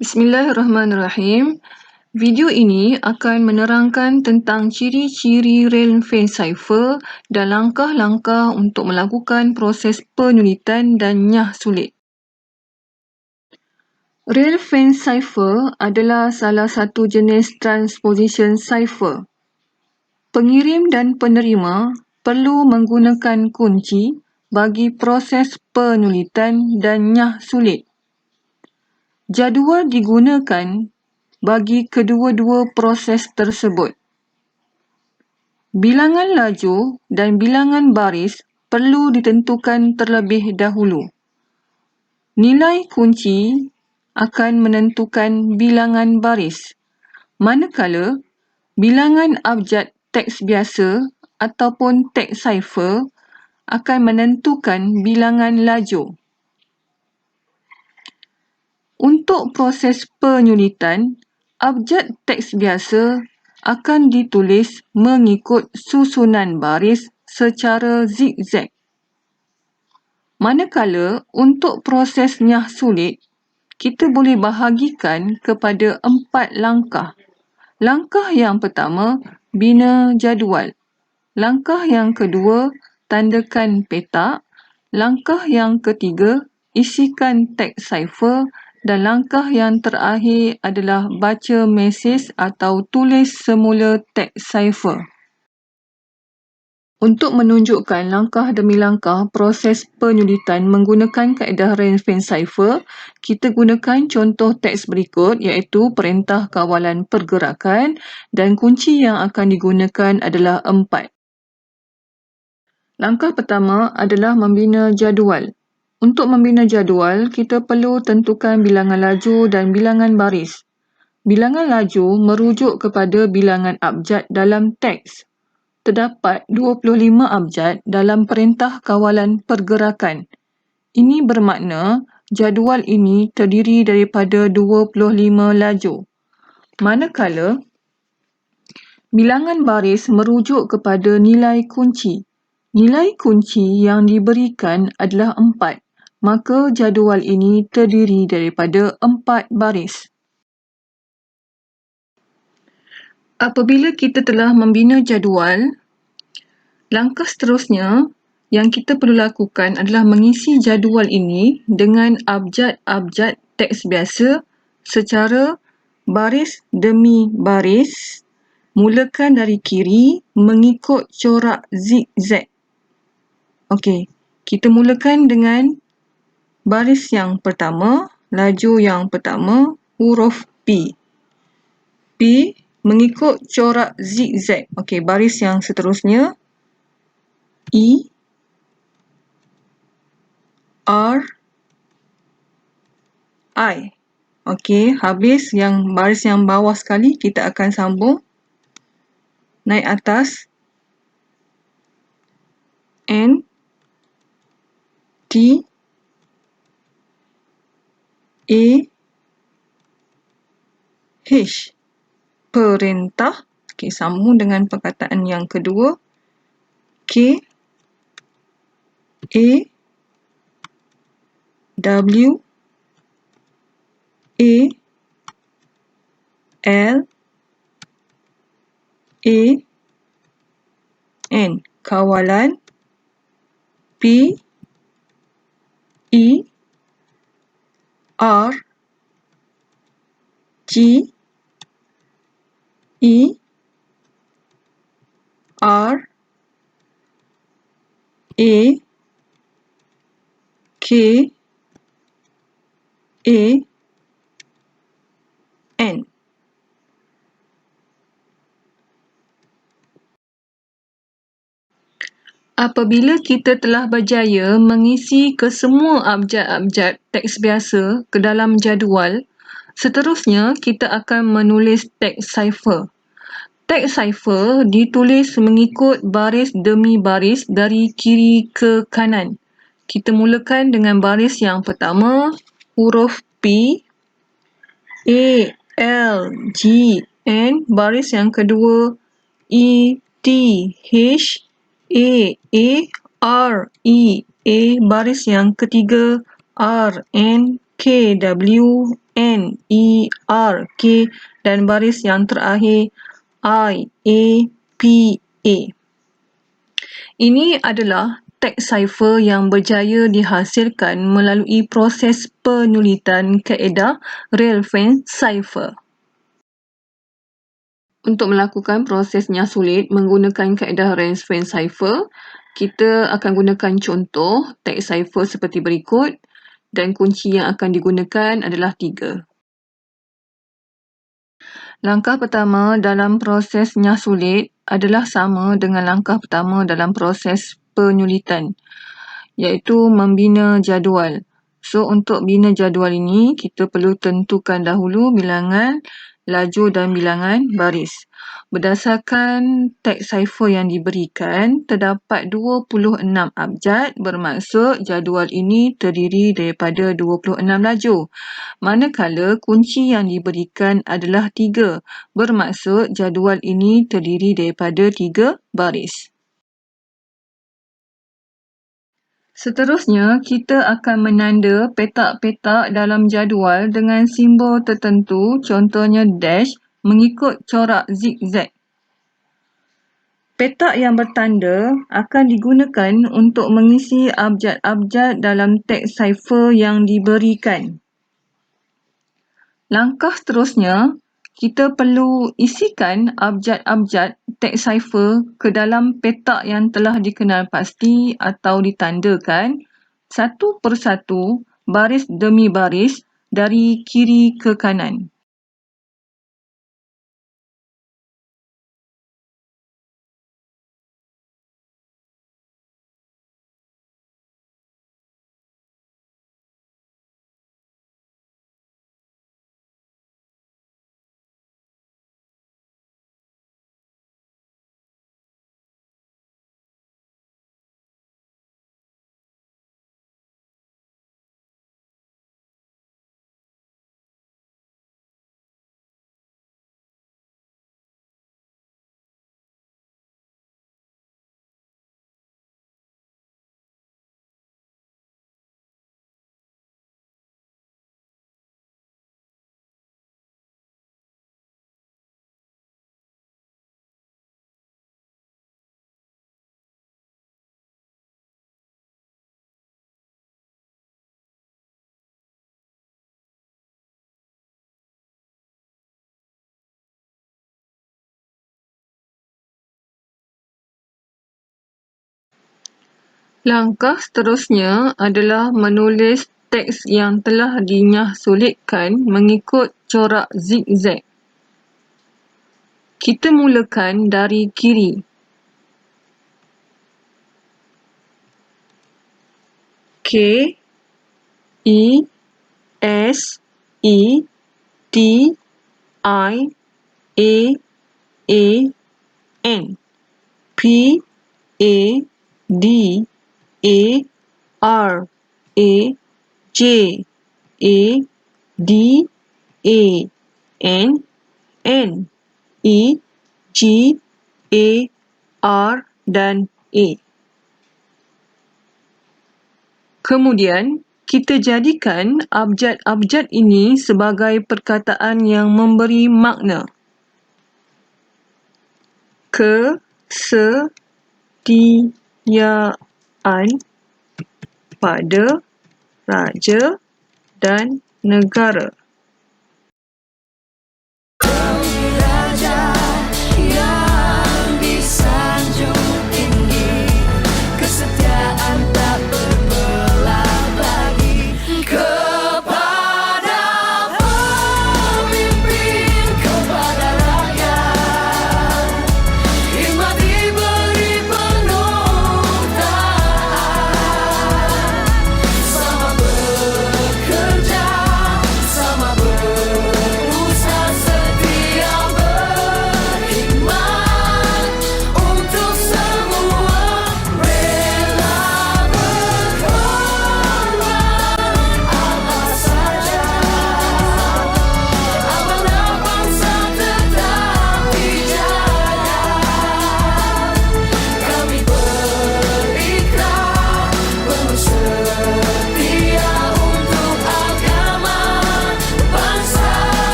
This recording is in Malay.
Bismillahirrahmanirrahim. Video ini akan menerangkan tentang ciri-ciri Riemann cipher dan langkah-langkah untuk melakukan proses penyulitan dan nyah sulit. Riemann cipher adalah salah satu jenis transposition cipher. Pengirim dan penerima perlu menggunakan kunci bagi proses penyulitan dan nyah sulit. Jadual digunakan bagi kedua-dua proses tersebut. Bilangan laju dan bilangan baris perlu ditentukan terlebih dahulu. Nilai kunci akan menentukan bilangan baris, manakala bilangan abjad teks biasa ataupun teks cipher akan menentukan bilangan laju. Untuk proses penyulitan, abjad teks biasa akan ditulis mengikut susunan baris secara zigzag. Manakala untuk proses nyah sulit, kita boleh bahagikan kepada 4 langkah. Langkah yang pertama, bina jadual. Langkah yang kedua, tandakan petak. Langkah yang ketiga, isikan teks cipher. Dan langkah yang terakhir adalah baca mesej atau tulis semula teks cipher. Untuk menunjukkan langkah demi langkah proses penyulitan menggunakan kaedah Riemann cipher, kita gunakan contoh teks berikut iaitu perintah kawalan pergerakan dan kunci yang akan digunakan adalah 4. Langkah pertama adalah membina jadual. Untuk membina jadual, kita perlu tentukan bilangan laju dan bilangan baris. Bilangan laju merujuk kepada bilangan abjad dalam teks. Terdapat 25 abjad dalam perintah kawalan pergerakan. Ini bermakna jadual ini terdiri daripada 25 laju. Manakala, bilangan baris merujuk kepada nilai kunci. Nilai kunci yang diberikan adalah 4. Maka jadual ini terdiri daripada 4 baris. Apabila kita telah membina jadual, langkah seterusnya yang kita perlu lakukan adalah mengisi jadual ini dengan abjad-abjad teks biasa secara baris demi baris, mulakan dari kiri mengikut corak zigzag. Okey, kita mulakan dengan baris yang pertama, laju yang pertama, huruf P. P mengikut corak zigzag. Okey, baris yang seterusnya, E, R, I. Okey, habis yang baris yang bawah sekali, kita akan sambung naik atas, N, T, A, H. Perintah. Okey, sambung dengan perkataan yang kedua. K, A, W, A, L, A, N. Kawalan P, E, R, G, E, R, A, K, A, N. Apabila kita telah berjaya mengisi kesemua abjad-abjad teks biasa ke dalam jadual, seterusnya kita akan menulis teks cipher. Teks cipher ditulis mengikut baris demi baris dari kiri ke kanan. Kita mulakan dengan baris yang pertama, huruf P, A, L, G, N. Baris yang kedua, E, T, H, A, R, E, A. Baris yang ketiga, R, N, K, W, N, E, R, K dan baris yang terakhir I, A, P, A. Ini adalah teks cipher yang berjaya dihasilkan melalui proses penyulitan kaedah Riemann cipher. Untuk melakukan prosesnya sulit menggunakan kaedah Riemann cipher, kita akan gunakan contoh teks cipher seperti berikut dan kunci yang akan digunakan adalah 3. Langkah pertama dalam prosesnya sulit adalah sama dengan langkah pertama dalam proses penyulitan, iaitu membina jadual. So, untuk bina jadual ini, kita perlu tentukan dahulu bilangan laju dan bilangan baris. Berdasarkan teks cipher yang diberikan, terdapat 26 abjad, bermaksud jadual ini terdiri daripada 26 laju. Manakala kunci yang diberikan adalah 3, bermaksud jadual ini terdiri daripada 3 baris. Seterusnya, kita akan menanda petak-petak dalam jadual dengan simbol tertentu, contohnya dash, mengikut corak zigzag. Petak yang bertanda akan digunakan untuk mengisi abjad-abjad dalam teks cipher yang diberikan. Langkah seterusnya, kita perlu isikan abjad-abjad teks cipher ke dalam petak yang telah dikenal pasti atau ditandakan satu persatu, baris demi baris, dari kiri ke kanan. Langkah seterusnya adalah menulis teks yang telah dinyahsulitkan mengikut corak zigzag. Kita mulakan dari kiri. K, E, S, E, T, I, A, N, P, A, D, A, R, A, J, A, D, A, N, E, G, A, R dan A. Kemudian, kita jadikan abjad-abjad ini sebagai perkataan yang memberi makna. Kesetiaan pada raja dan negara.